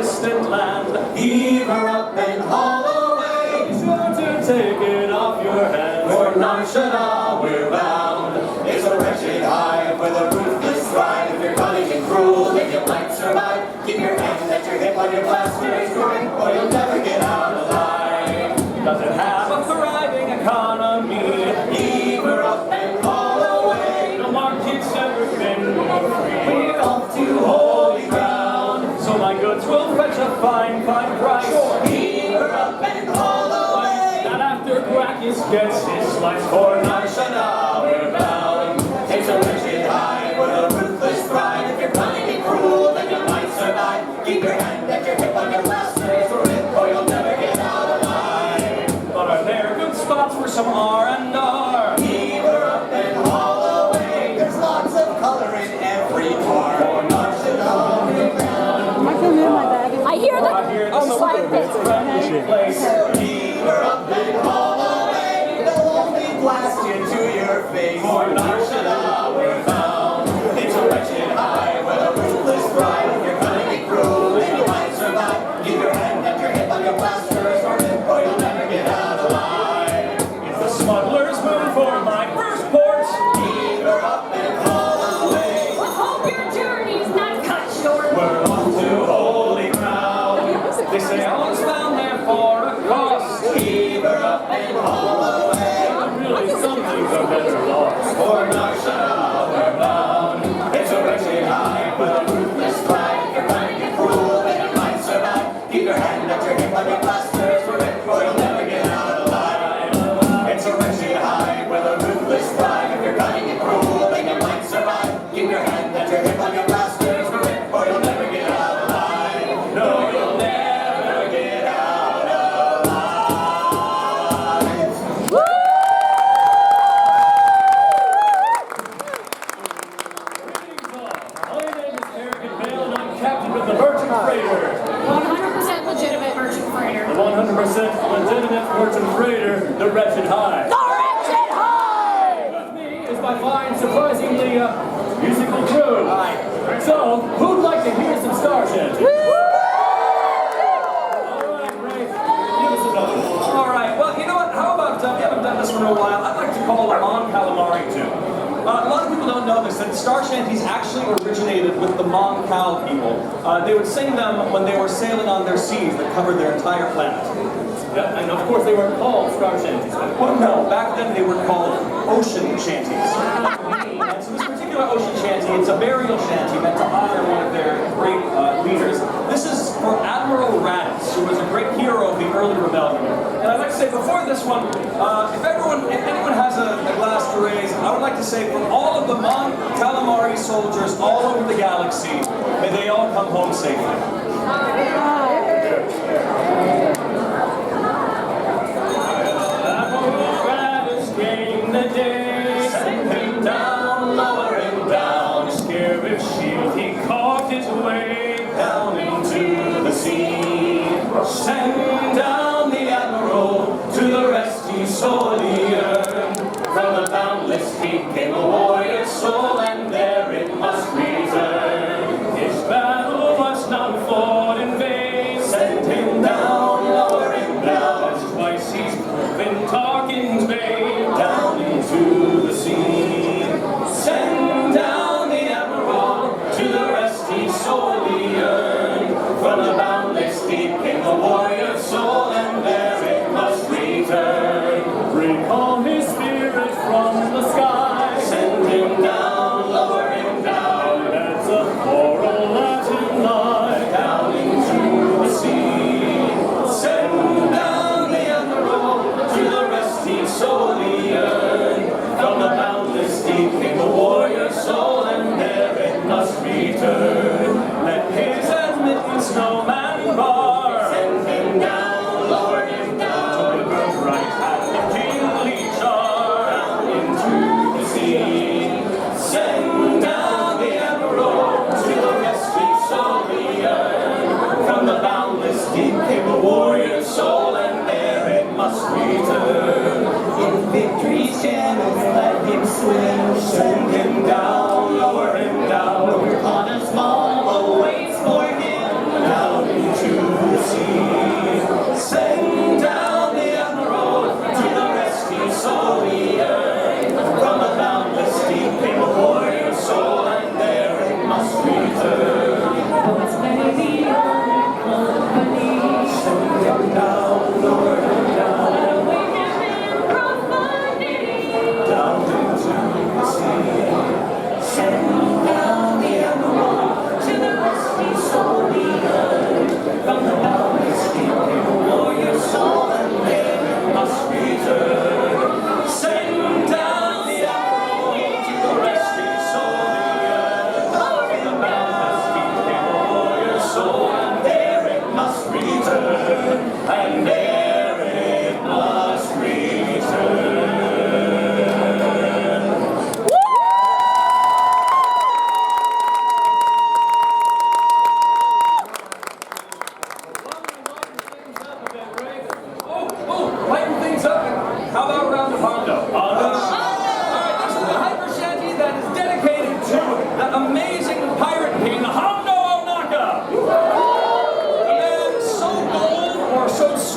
distant land. Heave her up and haul away. Be sure to take it off your hands. For nonchalant we're bound. It's a wretched hive where the ruthless thrive. If you're cunning and cruel, then you might survive. Keep your hand at your hip on your blaster's grip, or you'll never get out alive. Does it have a thriving economy? Heave her up and haul away. The market's never been more free. We're off to holy ground. So my goods will fetch a fine, fine price. Heave her up and haul away. And after Gracchus gets his slice for Nonchalant we're bound. It's a wretched hive where the ruthless thrive. If you're cunning and cruel, then you might survive. Keep your hand at your hip on your blaster's grip, or you'll never get out alive. But are there good spots for some R&R? Heave her up and haul away. There's lots of color in every part. For nonchalant we're bound. I hear the slide friendly place. Heave her up and haul away. They'll only blast into your face. For nonchalant we're bound. It's a wretched hive where the ruthless thrive. If you're cunning and cruel, then you might survive. Keep your hand at your hip on your blaster's grip, or you'll never get out alive. It's the smuggler's moon for my first port. Heave her up and haul away. Let's hope your journey's not cut short. We're off to holy ground. They say all is found there for a cost. Heave her up and haul away. But really, some things are better lost. For nonchalant we're bound. It's a wretched hive where the ruthless thrive. If you're cunning and cruel, then you might survive. Keep your hand at your hip on your blaster's grip, or you'll never get out alive. It's a wretched hive where the ruthless thrive. If you're cunning and cruel, then you might survive. Keep your hand at your hip on your blaster's grip, or you'll never get out alive. No, you'll never get out alive. Greetings all. My name is Faire, and I'm captain of the merchant freighter. 100% legitimate merchant freighter. The 100% legitimate merchant freighter, the Wretched Hive. The Wretched Hive! With me is my fine, surprisingly musical crew. Hi. So, who'd like to hear some star chanting? Alright, Ray, give us another one. Alright, well, you know what? How about, we haven't done this for a while. I'd like to call the Mon Calamari tune. A lot of people don't know this, that star shanties actually originated with the Mon Cal people. They would sing them when they were sailing on their seas that covered their entire planet. Yeah, and of course they weren't called star shanties. Well, no, back then they were called ocean shanties. And so this particular ocean shanty, it's a burial shanty meant to honor one of their great leaders. This is for Admiral Raditz, who was a great hero of the early rebellion. And I'd like to say before this one, if anyone has a glass to raise, I would like to say for all of the Mon Calamari soldiers all over the galaxy, may they all come home safely. Admiral Raditz came the day, sent him down, lowering down, his scarab shield, he carved his way down into the sea. Send down the Admiral to the rest he sorely earned. From the boundless deep came a warrior's soul, and there it must return. His battle was not fought in vain. Send him down, lower him down, as twice he's proven Tarkin's bane, down into the sea. Send down the Admiral to the rest he sorely earned. From the boundless deep came a warrior's soul, and there it must return. Recall his spirit from the sky. Send him down, lower him down, as a coral Latin lie, down into the sea. Send down the Admiral to the rest he sorely earned. From the boundless deep came a warrior's soul, and there it must return. Let his admittance no man bar. Send him down, lower him down, to the good right hand of kingly char, down into the sea. Send down the Admiral to the rest he sorely earned. From the boundless deep came a warrior's soul, and there it must return. In victory's channels let him swim. Send him down, lower him down, on a small awaits for him, down into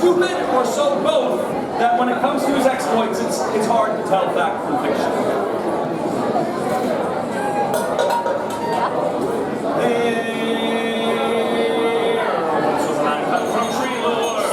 stupid or so both that when it comes to his exploits, it's hard to tell fact from fiction. Once was a man cut from tree lore.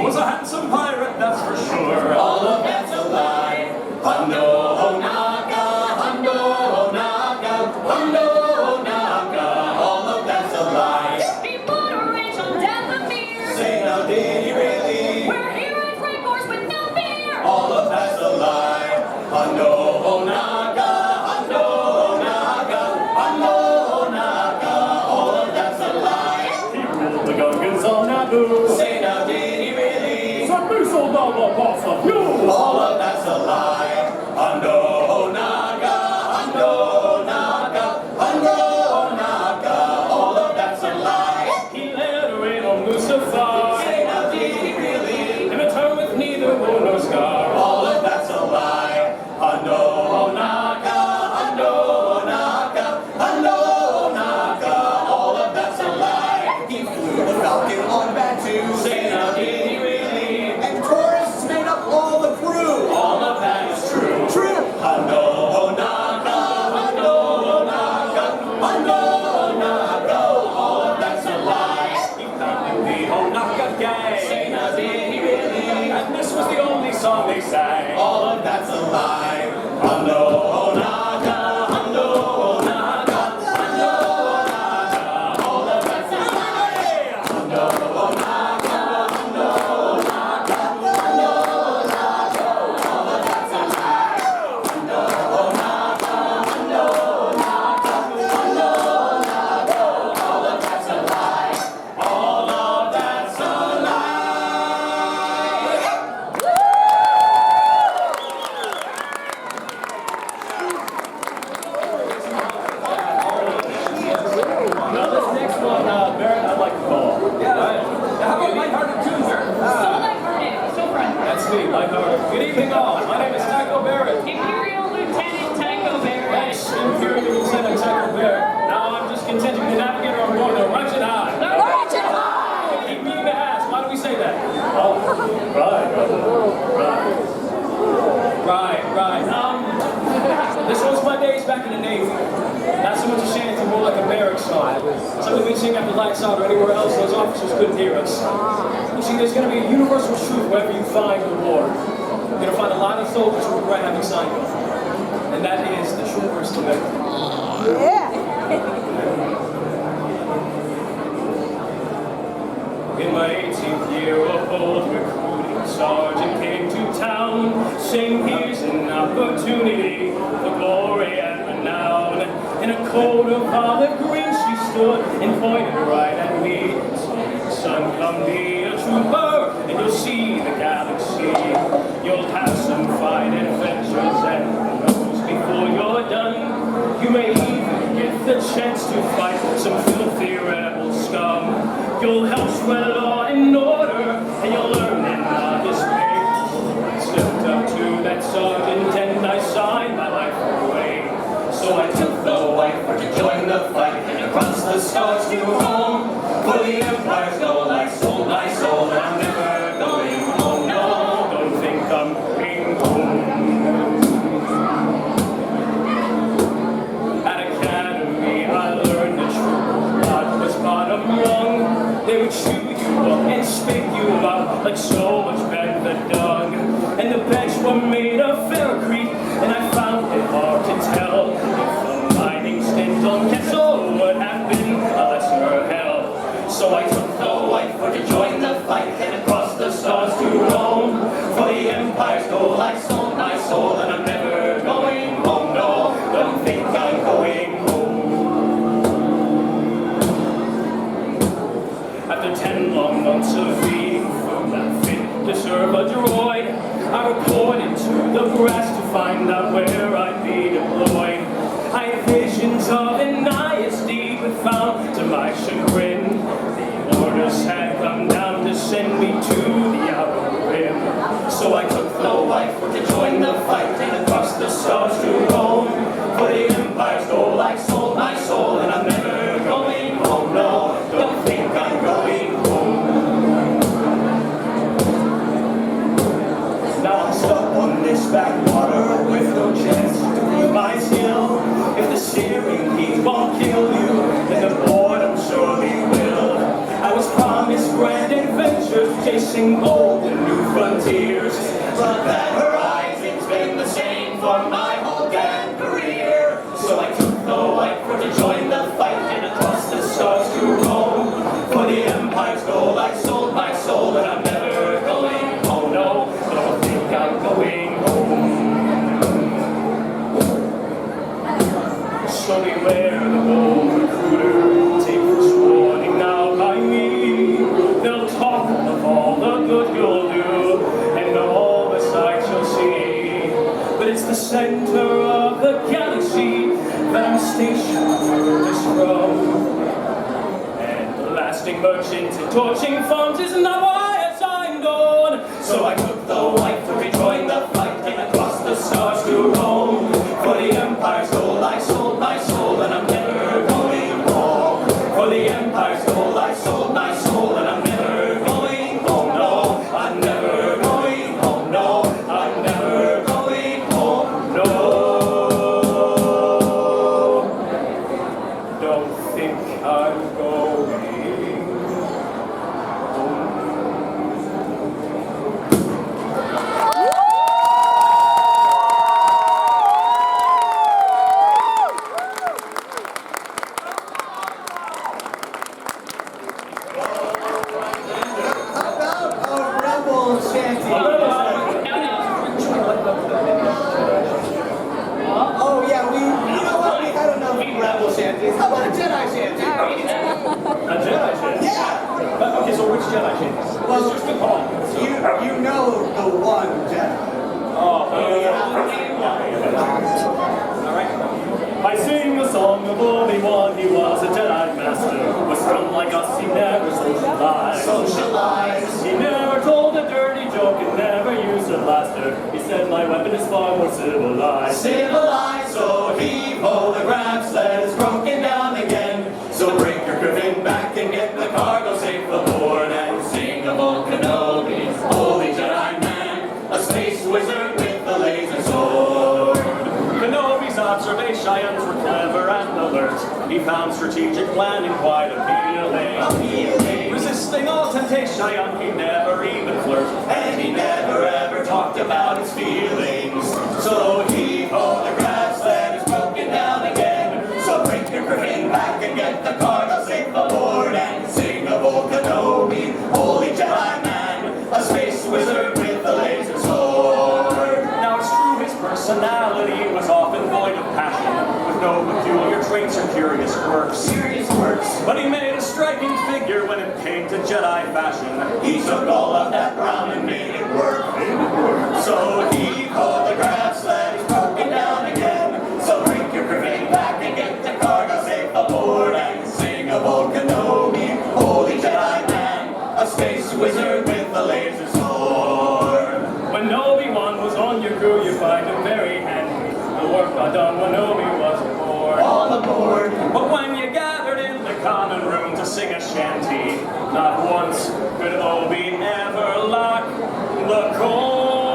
Was a handsome pirate, that's for sure. All of that's a lie. Hundo Onaka, Hundo Onaka, Hundo Onaka. All of that's a lie. He put a rage on death and fear. Say now, did he really? Where he rides right course with no fear. All of that's a lie. Hundo Onaka, Hundo Onaka, Hundo Onaka. All of that's a lie. He ruled the Gungans on Naboo. Say now, did he really? Some missile double boss of you. All of that's a lie. Hundo Onaka, Hundo Onaka, Hundo Onaka. All of that's a lie. He led a raid on Mustafar. Say now, did he really? In return with neither wound nor scar. All of that's a lie. Hundo Onaka, Hundo Onaka, Hundo Onaka. All of that's a lie. He flew the Falcon on Batu. Say now, did he really? And tourists made up all the crew. All of that is true. True. Hundo Onaka, Hundo Onaka, Hundo Onaka. All of that's a lie. He founded the Onaka gang. Say now, did he really? And this was the only song they sang. All of that's a lie. Hundo Onaka, Hundo Onaka, Hundo Onaka. All of that's a lie. Hundo Onaka, Hundo Onaka, Hundo Onaka. All of that's a lie. Hundo Onaka, Hundo Onaka, Hundo Onaka. All of that's a lie. All of that's a lie. Now this next one, Barrett, I'd like to call. Yeah. How about lighthearted tunes here? So lighthearted, so friendly. That's me, lighthearted. Good evening, all. My name is Taco Barrett. Imperial Lieutenant Taco Bear. Thanks, Imperial Lieutenant Taco Barrett. Now I'm just continuing to navigate on board the Wretched High. Wretched High! Keep me in the ass. Why do we say that? Oh, right. This was my days back in the Navy. Not so much a shanty, more like a barracks song. Something we'd sing after lights out or anywhere else those officers couldn't hear us. You see, there's going to be a universal truth wherever you find the war. You're going to find a lot of soldiers who regret having signed it. And that is the Troopers Commitment. In my 18th year, a bold recruiting sergeant came to town, saying here's an opportunity for glory and renown. In a coat of olive green she stood and pointed right at me. Son, come be a trooper and you'll see the galaxy. You'll have some fine adventures and who knows before you're done, you may even get the chance to fight some filthy rebel scum. You'll help spread law and order, and you'll learn in honest way. I stepped up to that sergeant and I signed my life away. So I took the white to join the fight and across the stars to home. For the Empire's goal, I sold my soul, and I'm never going home. No, don't think I'm going home. At Academy, I learned the truth. God was bottom rung. They would chew you up and spit you out like so much bad the dung. And the bench were made of ferrocrete, and I found it hard to tell if the mining stint on Kessel would have been a lesser hell. So I took the white foot to join the fight and across the stars to Rome. For the Empire's goal, I sold my soul, and I'm never going home. No, don't think I'm going home. After 10 long months of being not fit to serve a droid, I reported to the brass to find out where I'd be deployed. I had visions of an ISD, but found to my chagrin, the orders had come down to send me to the outer rim. So I took the white to join the fight and across the stars to Rome. For the Empire's goal, I sold my soul, and I'm never going home. No, don't think I'm going home. his grand adventures, chasing old and new frontiers. But that horizon's been the same for my whole damn career. So I took the white for to join the fight and across the stars to roam. For the empire's goal I sold my soul, and I'm never going home. No, don't think I'm going home. So beware the bold recruiter, take this warning now by me. They'll talk of all the good you'll do, and all the sights you'll see. But it's the center of the galaxy that I'm stationed furthest from. And the lasting merchants and torching farms is not why I signed on. So I took the white to rejoin the fight and across the stars to roam. For the empire's goal I sold my soul, and I'm never going home. For the empire's goal I sold my soul, and I'm never going home. No, I'm never going home. No, I'm never going home. No, don't think I'm going home. How about a rebel shanty? Oh yeah, you know what? We had enough rebel shanties. How about a Jedi shanty? A Jedi shanty? Yeah. Okay, so which Jedi shanty? Well, Just to call. you know the one Jedi. Alright. I sing the song of Obi-Wan, he was a Jedi master. Was strong like us, he never socialized. Socialize. He never told a dirty joke and never used a blaster. He said my weapon is far more civilized. Civilized, so he holograph sled is broken down again. So bring your griffin back and get the cargo safe aboard and sing of old Kenobi, holy Jedi man, a space wizard with a laser sword. Kenobi's observations were clever and alert. He found strategic planning quite appealing. Appealing. Resisting all temptation, he never even flirted. And he never ever talked about his feelings. So he holograph sled is broken down again. So bring your griffin back and get the cargo safe aboard and sing of old Kenobi, holy Jedi man, a space wizard with a laser sword. Now it's true his personality was often void of passion, with no peculiar traits or curious quirks. Serious works. But he made a striking figure when it came to Jedi fashion. He took all of that brown and made it work. So he holograph sled is broken down again. So bring your griffin back and get the cargo safe aboard and sing of old Kenobi, holy Jedi man, a space wizard with a laser sword. When Obi-Wan was on your crew, you find him very handy. The work got done when Obi was aboard. All aboard. But when you gathered in the common room to sing a shanty, not once could Obi ever lock the chord.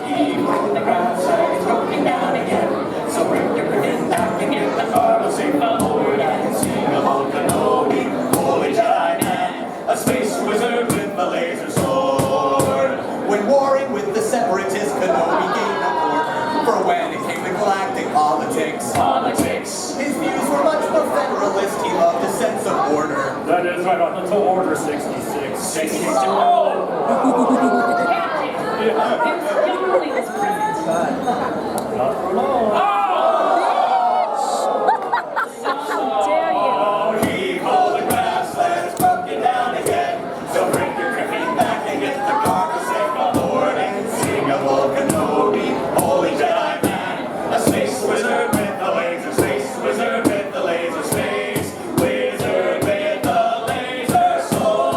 He holograph sled is broken down again. So bring your griffin back and get the cargo safe aboard and sing of old Kenobi, holy Jedi man, a space wizard with a laser sword. When warring with the separatists, Kenobi gave no order. For when it came to galactic politics, his views were much more federalist. He loved a sense of order. That is right on to Order 66. 66. Not for long. Oh, he holograph sled is broken down again. So bring your griffin back and get the cargo safe aboard and sing of old Kenobi, holy Jedi man, a space wizard with a laser, space wizard with the laser, space wizard with the laser sword.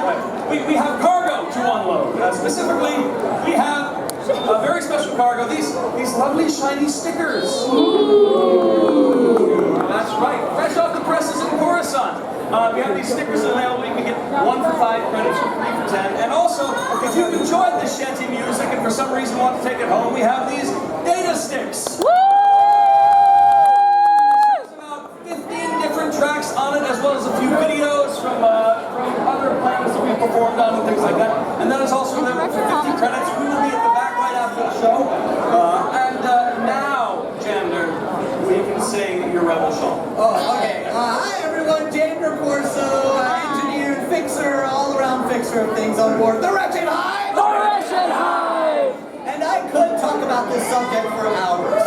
right. We have cargo to unload. Specifically, we have a very special cargo. These lovely shiny stickers. Ooh. That's right. Fresh off the presses in Coruscant. We have these stickers available. You can get 1 for 5 credits or 3 for 10. And also, if you've enjoyed this shanty music and for some reason want to take it home, we have these data sticks. There's about 15 different tracks on it, as well as a few videos from other planets that we performed on and things like that. And that is also available for 50 credits. We will be at the back right after the show. Now, Jander, we can sing your rebel song. Oh, okay. Hi, everyone. Jander Corso, engineer, fixer, all-around fixer of things on board the Wretched Hive. The Wretched Hive! And I could talk about this subject for hours.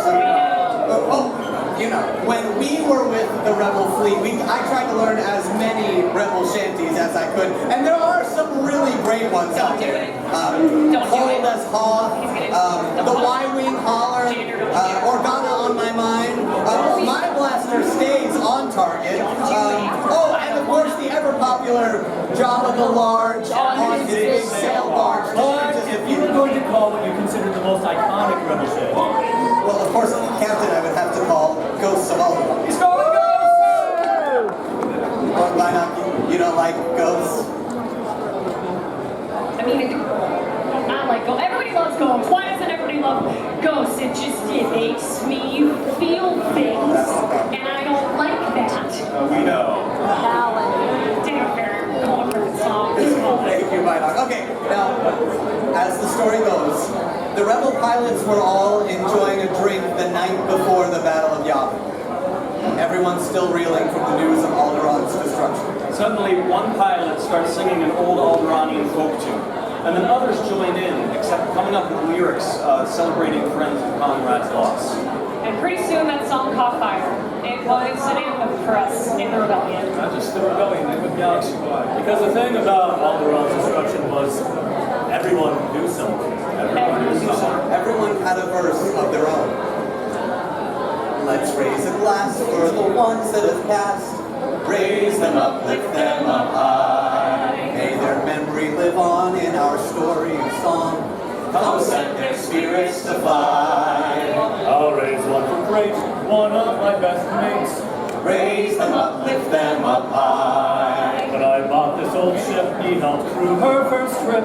You know, when we were with the Rebel fleet, I tried to learn as many Rebel shanties as I could, and there are some really great ones out there. Cold as Hoth, the Y-Wing Holler, Organa on My Mind, My Blaster stays on target, and of course the ever-popular Jabba the Large on his big sail barge. If you were going to call what you consider the most iconic rebel ship, Well, of course, Captain, I would have to call Ghosts of Alderaan. He's calling ghosts! Well, why not? You don't like ghosts? I mean, I like ghosts. Everybody loves ghosts. Why doesn't everybody love ghosts? It makes me feel things, and I don't like that. We know. Damn, Faire. Come on, perfect song. Just call it. Thank you, Minoc. Okay, now, as the story goes, the Rebel pilots were all enjoying a drink the night before the Battle of Yavin. Everyone's still reeling from the news of Alderaan's destruction. Suddenly, one pilot starts singing an old Alderaanian folk tune, and then others joined in, except coming up with lyrics celebrating friends and comrades lost. And pretty soon that song caught fire. It was an anthem for us in the rebellion. not just the rebellion, it was galaxy-wide. Because the thing about Alderaan's destruction was everyone knew something. Everyone had a verse of their own. Let's raise a glass for the ones that have passed. Raise them up, lift them up high. May their memory live on in our story of song. Come set their spirits to fly. I'll raise one for great, one of my best mates. Raise them up, lift them up high. When I bought this old ship, he helped crew her first trip.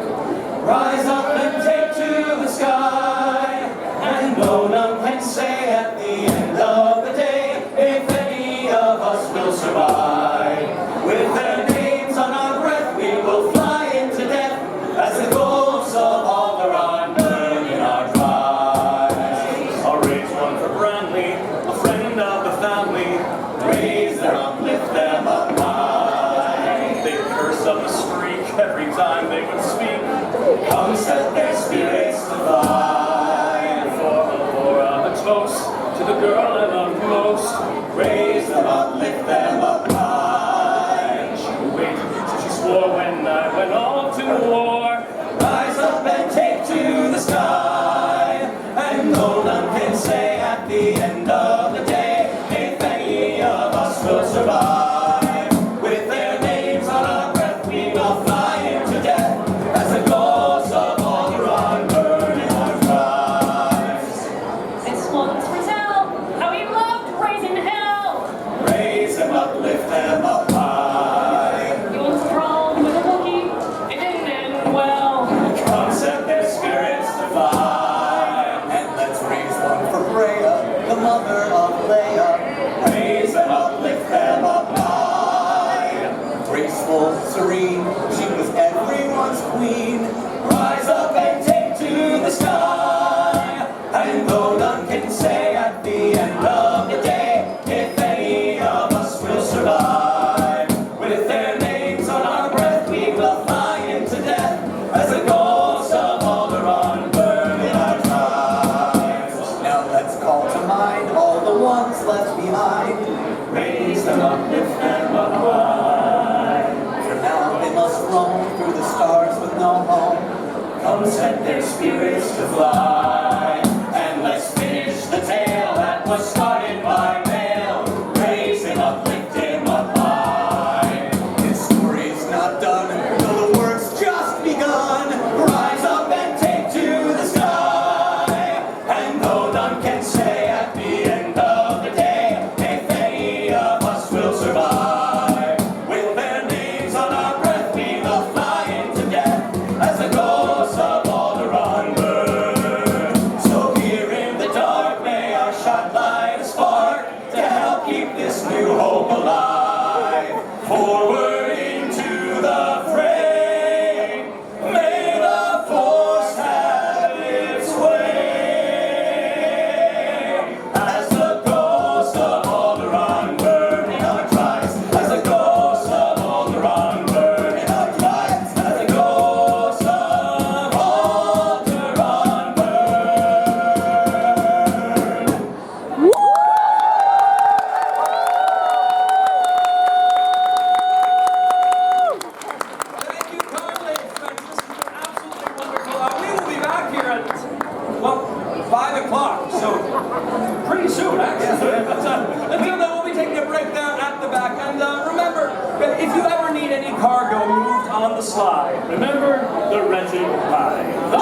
Rise up and take to the sky. And no one can say at the end of the day if any of us will survive. With their names on our breath, we will fly into death as the ghosts of Alderaan burn in our drives. I'll raise one for Brandley, a friend of the family. Raise them up, lift them up high. They'd curse up a streak every time they would speak. Come set their spirits to fly. For a toast to the girl I love most. Raise them up, lift them up high. She waited till she swore when I went off to war. Rise up and take to the sky. And no one can say at the end of the day if any of us will survive. With their names on our breath, we will fly into death as the ghosts of Alderaan burn in our drives. This one's for Tell. How he loved raising hell. Raise them up, lift them up high. He was thrown with a Wookiee. It didn't end well. Come set their spirits to fly. And let's raise one for Freya, the mother of Leia. Raise them up, lift them up high. Graceful, serene, she was everyone's queen. Rise up and take to the sky. And no one can say at the end of the day if any of us will survive. With their names on our breath, we will fly into death as the ghosts of Alderaan burn in our drives. Now let's call to mind all the ones left behind. Raise them up, lift them up high. For now they must roam through the stars with no home. Come set their spirits to fly. And let's finish the tale that was started by Mail. Raise him up, lift him up high. His story's not done until the word burning to the fray. May the force have its way. As the ghost of Alderaan burning our tribes, as the ghost of Alderaan burning our tribes, as the ghost of Alderaan burn. Thank you, Carly. This has been absolutely wonderful. We will be back here at, well, 5 o'clock, so pretty soon, actually. Until then, we'll be taking a break there at the back. And remember, if you ever need any cargo moved on the slide, Remember the wretched pie. the